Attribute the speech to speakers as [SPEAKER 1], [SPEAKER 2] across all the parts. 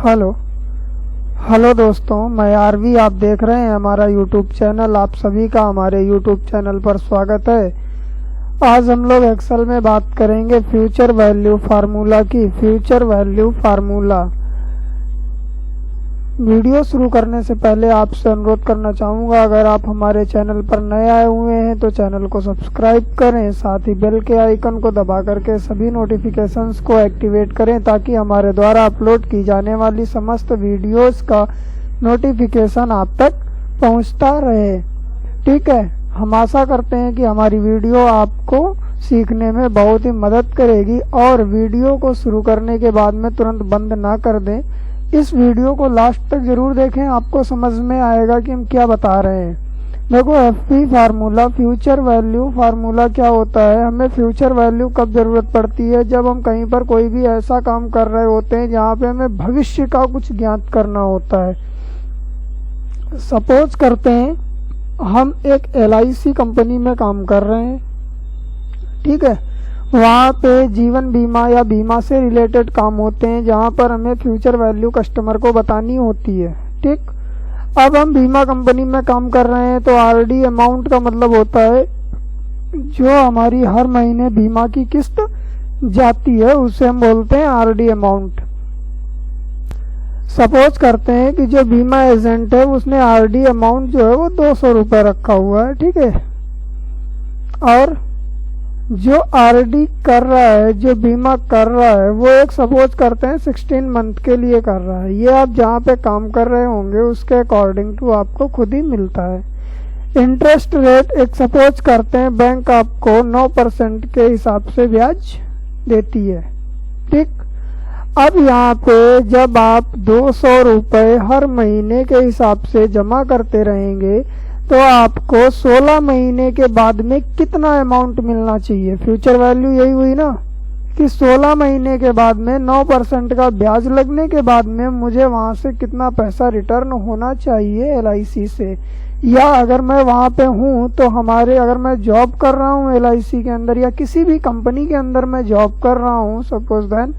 [SPEAKER 1] Hello hello दोस्तों, मैं RV. आप देख रहे हैं हमारा यूट्यूब चैनल। आप सभी का हमारे यूट्यूब चैनल पर स्वागत है। आज हम लोग एक्सेल में बात करेंगे फ्यूचर वैल्यू फार्मूला की। Future value formula. वीडियो शुरू करने से पहले आपसे अनुरोध करना चाहूँगा, अगर आप हमारे चैनल पर नए आए हुए हैं तो चैनल को सब्सक्राइब करें, साथ ही बेल के आइकन को दबा करके सभी नोटिफिकेशंस को एक्टिवेट करें ताकि हमारे द्वारा अपलोड की जाने वाली समस्त वीडियोस का नोटिफिकेशन आप तक पहुंचता रहे। ठीक है, हम आशा करते हैं कि हमारी वीडियो आपको सीखने में बहुत ही मदद करेगी। और वीडियो को शुरू करने के बाद में तुरंत बंद ना कर दें। इस वीडियो को लास्ट तक जरूर देखें, आपको समझ में आएगा कि हम क्या बता रहे हैं। देखो, FP formula, future value formula क्या होता है। हमें फ्यूचर वैल्यू कब जरूरत पड़ती है? जब हम कहीं पर कोई भी ऐसा काम कर रहे होते हैं जहाँ पे हमें भविष्य का कुछ ज्ञात करना होता है। सपोज करते हैं हम एक LIC कंपनी में काम कर रहे हैं, ठीक है। वहाँ पे जीवन बीमा या बीमा से रिलेटेड काम होते हैं जहाँ पर हमें फ्यूचर वैल्यू कस्टमर को बतानी होती है, ठीक। अब हम बीमा कंपनी में काम कर रहे हैं तो RD अमाउंट का मतलब होता है जो हमारी हर महीने बीमा की किस्त जाती है, उसे हम बोलते हैं RD अमाउंट। सपोज करते हैं कि जो बीमा एजेंट है उसने RD अमाउंट जो है वो 200 रुपये रखा हुआ है, ठीक है। और जो RD कर रहा है, जो बीमा कर रहा है, वो एक सपोज करते हैं 16 मंथ के लिए कर रहा है। ये आप जहाँ पे काम कर रहे होंगे उसके अकॉर्डिंग टू आपको खुद ही मिलता है। इंटरेस्ट रेट एक सपोज करते हैं बैंक आपको 9% के हिसाब से ब्याज देती है, ठीक। अब यहाँ पे जब आप 200 रुपये हर महीने के हिसाब से जमा करते रहेंगे तो आपको 16 महीने के बाद में कितना अमाउंट मिलना चाहिए। फ्यूचर वैल्यू यही हुई ना कि 16 महीने के बाद में 9% का ब्याज लगने के बाद में मुझे वहाँ से कितना पैसा रिटर्न होना चाहिए LIC से। या अगर मैं वहाँ पे हूँ तो अगर मैं जॉब कर रहा हूँ LIC के अंदर या किसी भी कंपनी के अंदर मैं जॉब कर रहा हूँ, सपोज देन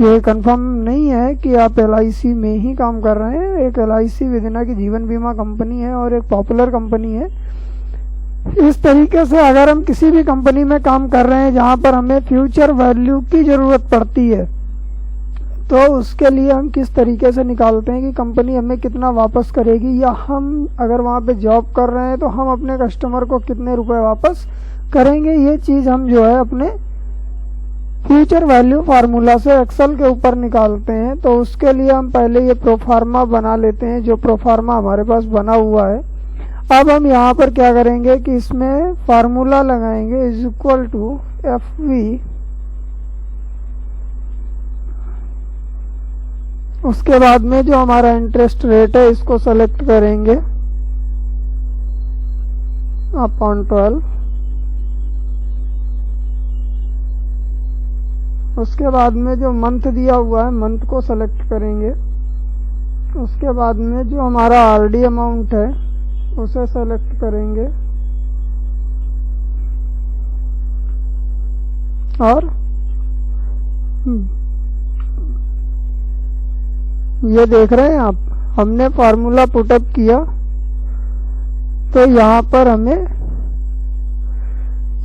[SPEAKER 1] ये कंफर्म नहीं है कि आप LIC में ही काम कर रहे हैं। एक LIC विदिना की जीवन बीमा कंपनी है और एक पॉपुलर कंपनी है। इस तरीके से अगर हम किसी भी कंपनी में काम कर रहे हैं जहां पर हमें फ्यूचर वैल्यू की जरूरत पड़ती है तो उसके लिए हम किस तरीके से निकालते हैं कि कंपनी हमें कितना वापस करेगी, या हम अगर वहां पे जॉब कर रहे हैं तो हम अपने कस्टमर को कितने रुपए वापस करेंगे। ये चीज हम जो है अपने फ्यूचर वैल्यू फार्मूला से एक्सेल के ऊपर निकालते हैं। तो उसके लिए हम पहले ये प्रोफार्मा बना लेते हैं, जो प्रोफार्मा हमारे पास बना हुआ है। अब हम यहाँ पर क्या करेंगे कि इसमें फार्मूला लगाएंगे इज इक्वल टू FV, उसके बाद में जो हमारा इंटरेस्ट रेट है इसको सेलेक्ट करेंगे अपॉन 12। उसके बाद में जो मंथ दिया हुआ है मंथ को सेलेक्ट करेंगे। उसके बाद में जो हमारा RD अमाउंट है उसे सेलेक्ट करेंगे और ये देख रहे हैं आप, हमने फार्मूला पुटअप किया तो यहाँ पर हमें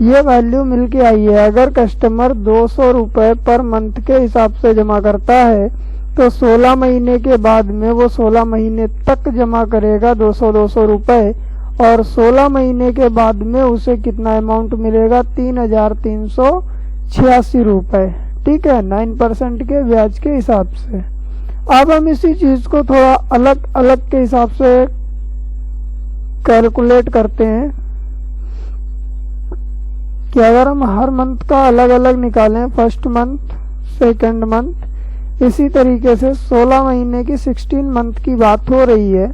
[SPEAKER 1] ये वैल्यू मिल के आई है। अगर कस्टमर 200 रुपये पर मंथ के हिसाब से जमा करता है तो 16 महीने के बाद में वो 16 महीने तक जमा करेगा 200 रुपये, और 16 महीने के बाद में उसे कितना अमाउंट मिलेगा 3386 रुपये, ठीक है, 9% के ब्याज के हिसाब से। अब हम इसी चीज को थोड़ा अलग अलग के हिसाब से कैलकुलेट करते हैं कि अगर हम हर मंथ का अलग अलग निकालें, फर्स्ट मंथ, सेकंड मंथ, इसी तरीके से 16 महीने की 16 मंथ की बात हो रही है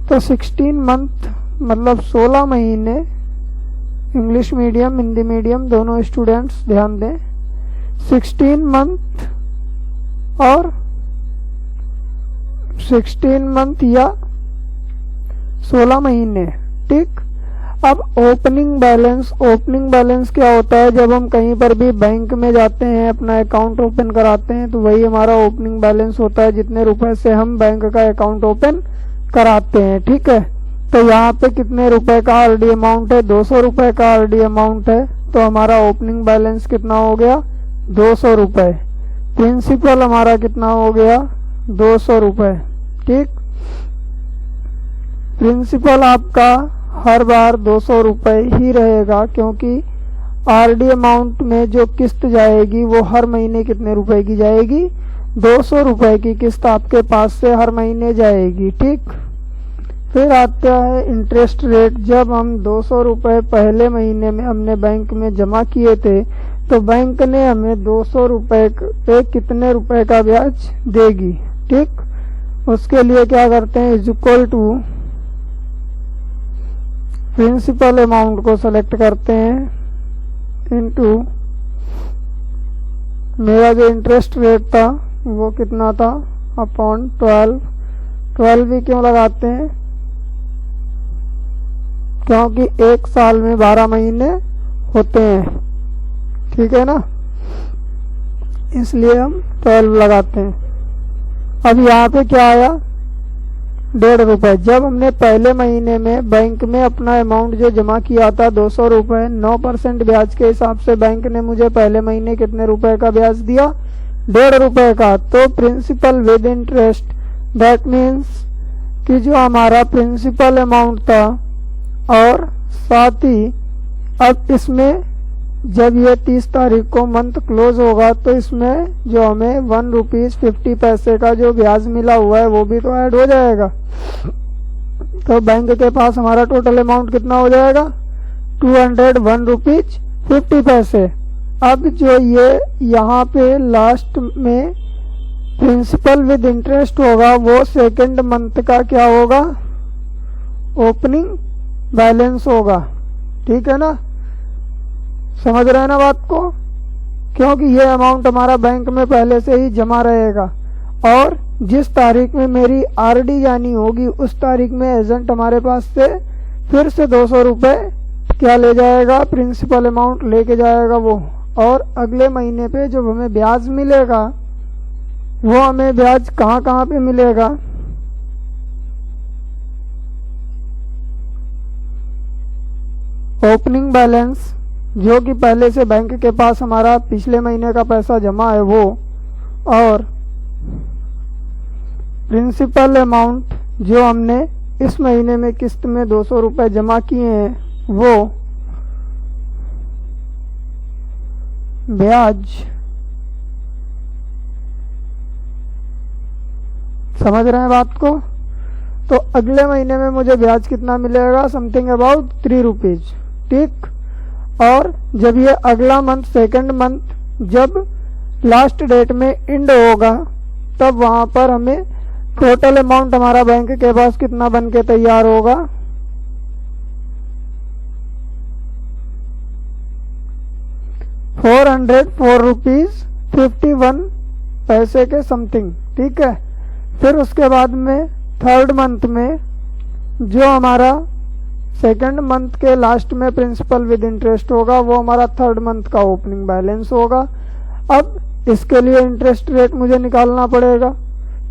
[SPEAKER 1] तो 16 मंथ मतलब 16 महीने। इंग्लिश मीडियम हिंदी मीडियम दोनों स्टूडेंट्स ध्यान दें, 16 मंथ और 16 मंथ या 16 महीने, ठीक। अब ओपनिंग बैलेंस क्या होता है? जब हम कहीं पर भी बैंक में जाते हैं, अपना अकाउंट ओपन कराते हैं, तो वही हमारा ओपनिंग बैलेंस होता है, जितने रुपए से हम बैंक का अकाउंट ओपन कराते हैं। ठीक है, तो यहाँ पे कितने रुपए का आरडी अमाउंट है? 200 रुपए का आरडी अमाउंट है, तो हमारा ओपनिंग बैलेंस कितना हो गया? 200 रुपए। प्रिंसिपल हमारा कितना हो गया? 200 रुपए। ठीक, प्रिंसिपल आपका हर बार 200 रुपए ही रहेगा, क्योंकि आरडी अमाउंट में जो किस्त जाएगी वो हर महीने कितने रुपए की जाएगी? 200 रुपए की किस्त आपके पास से हर महीने जाएगी। ठीक, फिर आता है इंटरेस्ट रेट। जब हम 200 रुपए पहले महीने में हमने बैंक में जमा किए थे, तो बैंक ने हमें 200 रुपए पे कितने रुपए का ब्याज देगी? ठीक, उसके लिए क्या करते हैं? Is equal to principal amount को सेलेक्ट करते हैं इनटू मेरा जो इंटरेस्ट रेट था वो कितना था? अपॉन 12 भी क्यों लगाते हैं? क्योंकि एक साल में 12 महीने होते हैं। ठीक है ना, इसलिए हम 12 लगाते हैं। अब यहाँ पे क्या आया? 1.5 रुपए। जब हमने पहले महीने में बैंक में अपना अमाउंट जो जमा किया था 200 रुपए, 9% ब्याज के हिसाब से बैंक ने मुझे पहले महीने कितने रुपए का ब्याज दिया? 1.5 रुपए का। तो principal with interest, that means कि जो हमारा प्रिंसिपल अमाउंट था, और साथ ही अब इसमें जब ये 30 तारीख को मंथ क्लोज होगा, तो इसमें जो हमें 1 रुपीज 50 पैसे का जो ब्याज मिला हुआ है वो भी तो ऐड हो जाएगा। तो बैंक के पास हमारा टोटल अमाउंट कितना हो जाएगा? 201 रुपीज 50 पैसे। अब जो ये यहाँ पे लास्ट में प्रिंसिपल विद इंटरेस्ट होगा, वो सेकेंड मंथ का क्या होगा? ओपनिंग बैलेंस होगा। ठीक है ना, समझ रहे हैं ना बात को? क्योंकि ये अमाउंट हमारा बैंक में पहले से ही जमा रहेगा, और जिस तारीख में मेरी आरडी जानी होगी उस तारीख में एजेंट हमारे पास से फिर से 200 रुपए क्या ले जाएगा? प्रिंसिपल अमाउंट लेके जाएगा वो। और अगले महीने पे जब हमें ब्याज मिलेगा, वो हमें ब्याज कहाँ कहाँ पे मिलेगा? ओपनिंग बैलेंस जो कि पहले से बैंक के पास हमारा पिछले महीने का पैसा जमा है वो, और प्रिंसिपल अमाउंट जो हमने इस महीने में किस्त में 200 रुपए जमा किए हैं वो ब्याज। समझ रहे हैं बात को? तो अगले महीने में मुझे ब्याज कितना मिलेगा? Something about 3 rupees. ठीक, और जब ये अगला मंथ सेकंड मंथ जब लास्ट डेट में एंड होगा, तब वहां पर हमें टोटल अमाउंट हमारा बैंक के पास कितना बन के तैयार होगा? 404 रुपीज 51 पैसे के समथिंग। ठीक है, फिर उसके बाद में थर्ड मंथ में जो हमारा सेकंड मंथ के लास्ट में प्रिंसिपल विद इंटरेस्ट होगा, वो हमारा थर्ड मंथ का ओपनिंग बैलेंस होगा। अब इसके लिए इंटरेस्ट रेट मुझे निकालना पड़ेगा।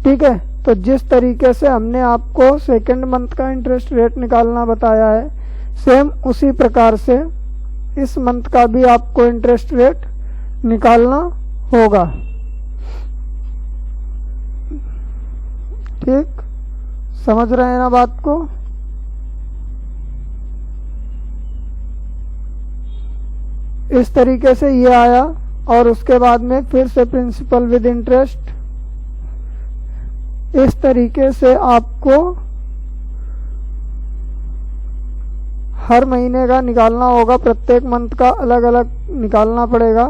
[SPEAKER 1] ठीक है, तो जिस तरीके से हमने आपको सेकंड मंथ का इंटरेस्ट रेट निकालना बताया है, सेम उसी प्रकार से इस मंथ का भी आपको इंटरेस्ट रेट निकालना होगा। ठीक, समझ रहे हैं ना बात को? इस तरीके से ये आया, और उसके बाद में फिर से प्रिंसिपल विद इंटरेस्ट। इस तरीके से आपको हर महीने का निकालना होगा, प्रत्येक मंथ का अलग अलग निकालना पड़ेगा।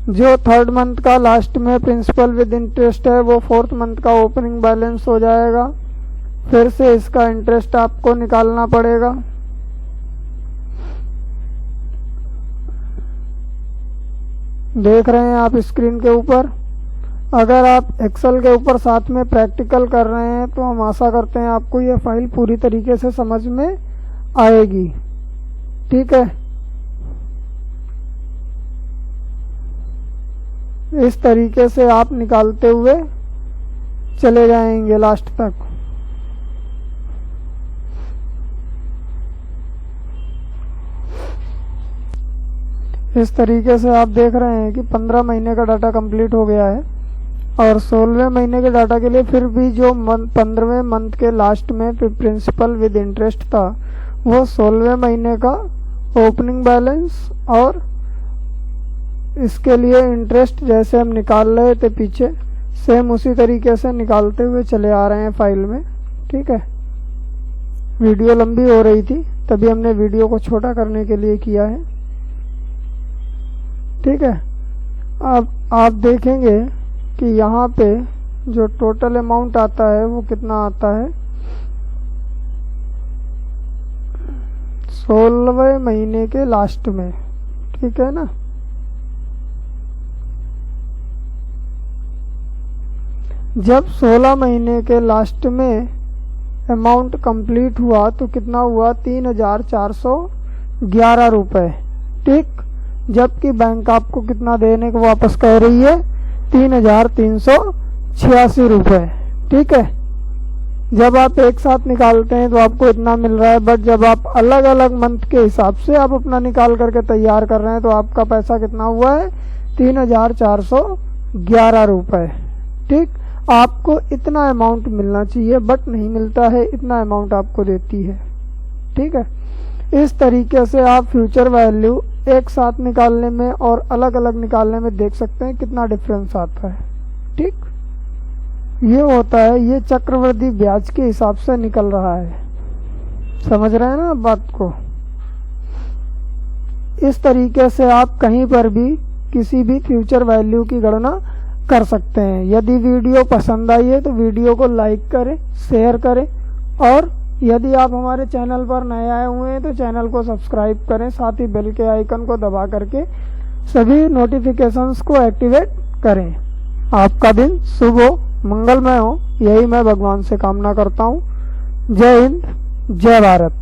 [SPEAKER 1] जो थर्ड मंथ का लास्ट में प्रिंसिपल विद इंटरेस्ट है वो फोर्थ मंथ का ओपनिंग बैलेंस हो जाएगा। फिर से इसका इंटरेस्ट आपको निकालना पड़ेगा। देख रहे हैं आप स्क्रीन के ऊपर। अगर आप एक्सेल के ऊपर साथ में प्रैक्टिकल कर रहे हैं तो हम आशा करते हैं आपको ये फाइल पूरी तरीके से समझ में आएगी। ठीक है, इस तरीके से आप निकालते हुए चले जाएंगे लास्ट तक। इस तरीके से आप देख रहे हैं कि 15 महीने का डाटा कंप्लीट हो गया है और 16वें महीने के डाटा के लिए फिर भी जो 15वें मंथ के लास्ट में प्रिंसिपल विद इंटरेस्ट था वो 16वें महीने का ओपनिंग बैलेंस और इसके लिए इंटरेस्ट जैसे हम निकाल रहे थे पीछे, सेम उसी तरीके से निकालते हुए चले आ रहे हैं फाइल में। ठीक है, वीडियो लंबी हो रही थी तभी हमने वीडियो को छोटा करने के लिए किया है। ठीक है, अब आप देखेंगे कि यहाँ पे जो टोटल अमाउंट आता है वो कितना आता है, 16वें महीने के लास्ट में। ठीक है ना, जब 16 महीने के लास्ट में अमाउंट कंप्लीट हुआ तो कितना हुआ, 3,411 रुपये। ठीक, जबकि बैंक आपको कितना देने को वापस कह रही है, 3,386 रुपये। ठीक है, जब आप एक साथ निकालते हैं तो आपको इतना मिल रहा है, बट जब आप अलग अलग मंथ के हिसाब से आप अपना निकाल करके तैयार कर रहे हैं तो आपका पैसा कितना हुआ है, 3,411 रुपये। ठीक, आपको इतना अमाउंट मिलना चाहिए बट नहीं मिलता है, इतना अमाउंट आपको देती है। ठीक है, इस तरीके से आप फ्यूचर वैल्यू एक साथ निकालने में और अलग अलग निकालने में देख सकते हैं कितना डिफरेंस आता है। ठीक, ये होता है, ये चक्रवृद्धि ब्याज के हिसाब से निकल रहा है। समझ रहे हैं ना बात को। इस तरीके से आप कहीं पर भी किसी भी फ्यूचर वैल्यू की गणना कर सकते हैं। यदि वीडियो पसंद आई है तो वीडियो को लाइक करें, शेयर करें और यदि आप हमारे चैनल पर नए आए हुए हैं तो चैनल को सब्सक्राइब करें, साथ ही बेल के आइकन को दबा करके सभी नोटिफिकेशंस को एक्टिवेट करें। आपका दिन शुभ हो, मंगलमय हो, यही मैं भगवान से कामना करता हूँ। जय हिंद, जय भारत।